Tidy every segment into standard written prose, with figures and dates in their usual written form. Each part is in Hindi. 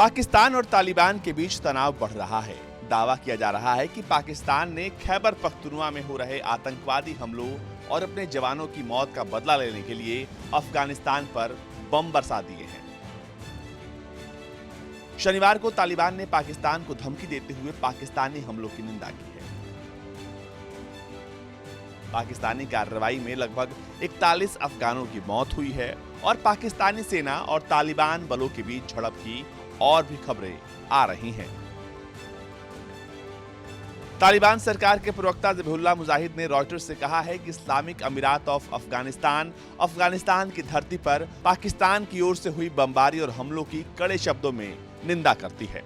पाकिस्तान और तालिबान के बीच तनाव बढ़ रहा है। दावा किया जा रहा है कि पाकिस्तान ने खैबर पख्तूनख्वा में हो रहे आतंकवादी हमलों और अपने जवानों की मौत का बदला लेने के लिए अफगानिस्तान पर बम बरसा दिए हैं। शनिवार को तालिबान ने पाकिस्तान को धमकी देते हुए पाकिस्तानी हमलों की निंदा की है। पाकिस्तानी कार्रवाई में लगभग 41 अफगानों की मौत हुई है और पाकिस्तानी सेना और तालिबान बलों के बीच झड़प की और भी खबरें आ रही हैं। तालिबान सरकार के प्रवक्ता ज़बीहुल्लाह मुजाहिद ने रॉयटर्स से कहा है कि इस्लामिक अमीरात ऑफ अफगानिस्तान की धरती पर पाकिस्तान की ओर से हुई बमबारी और हमलों की कड़े शब्दों में निंदा करती है।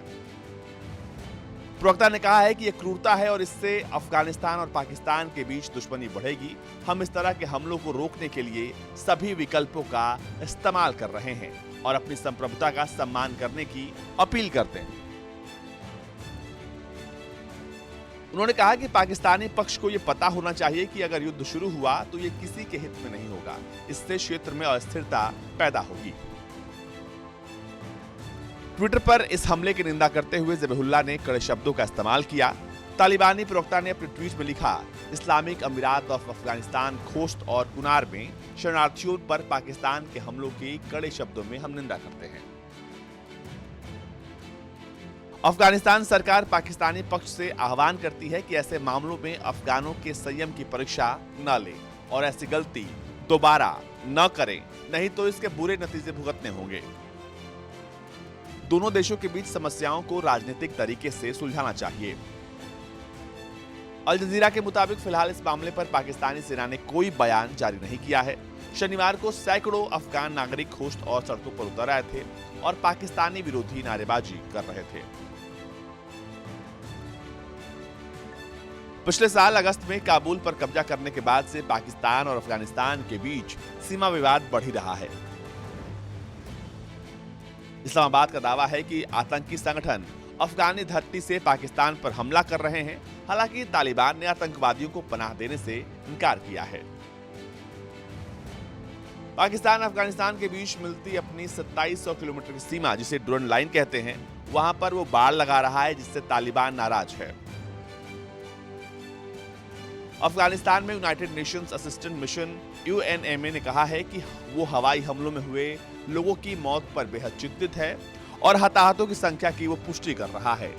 प्रवक्ता ने कहा है कि यह क्रूरता है और इससे अफगानिस्तान और पाकिस्तान के बीच दुश्मनी बढ़ेगी। हम इस तरह के हमलों को रोकने के लिए सभी विकल्पों का इस्तेमाल कर रहे हैं और अपनी संप्रभुता का सम्मान करने की अपील करते हैं। उन्होंने कहा कि पाकिस्तानी पक्ष को यह पता होना चाहिए कि अगर युद्ध शुरू हुआ तो यह किसी के हित में नहीं होगा। इससे क्षेत्र में अस्थिरता पैदा होगी। ट्विटर पर इस हमले की निंदा करते हुए ज़बीहुल्लाह ने कड़े शब्दों का इस्तेमाल किया। तालिबानी प्रवक्ता ने अपने ट्वीट में लिखा, इस्लामिक अमीरात ऑफ अफगानिस्तान खोस्त और कुनार में शरणार्थियों पर पाकिस्तान के हमलों की कड़े शब्दों में हम निंदा करते हैं। अफगानिस्तान सरकार पाकिस्तानी पक्ष से आह्वान करती है कि ऐसे मामलों में अफगानों के संयम की परीक्षा न ले और ऐसी गलती दोबारा न करें, नहीं तो इसके बुरे नतीजे भुगतने होंगे। दोनों देशों के बीच समस्याओं को राजनीतिक तरीके से सुलझाना चाहिए। अल जजीरा के मुताबिक फिलहाल इस मामले पर पाकिस्तानी सेना ने कोई बयान जारी नहीं किया है। शनिवार को सैकड़ों अफगान नागरिक खोस्त और सड़कों पर उतर आए थे और पाकिस्तानी विरोधी नारेबाजी कर रहे थे। पिछले साल अगस्त में काबुल पर कब्जा करने के बाद से पाकिस्तान और अफगानिस्तान के बीच सीमा विवाद बढ़ ही रहा है। इस्लामाबाद का दावा है कि आतंकी संगठन अफगानी धरती से पाकिस्तान पर हमला कर रहे हैं। हालांकि तालिबान ने आतंकवादियों को पनाह देने से इनकार किया है। पाकिस्तान अफगानिस्तान के बीच मिलती अपनी 2700 किलोमीटर की सीमा, जिसे ड्यूरन लाइन कहते हैं, वहां पर वो बाड़ लगा रहा है, जिससे तालिबान नाराज है। अफगानिस्तान में United Nations assistant mission UNMA ने कहा है कि वो हवाई हमलों में हुए लोगों की मौत पर बेहद चिंतित है और हताहतों की संख्या की वो पुष्टि कर रहा है।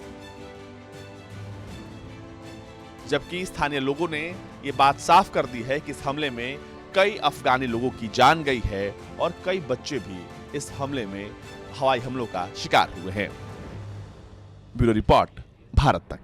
जबकि स्थानीय लोगों ने ये बात साफ कर दी है कि इस हमले में कई अफगानी लोगों की जान गई है और कई बच्चे भी इस हमले में हवाई हमलों का शिकार हुए हैं। ब्यूरो रिपोर्ट, भारत तक।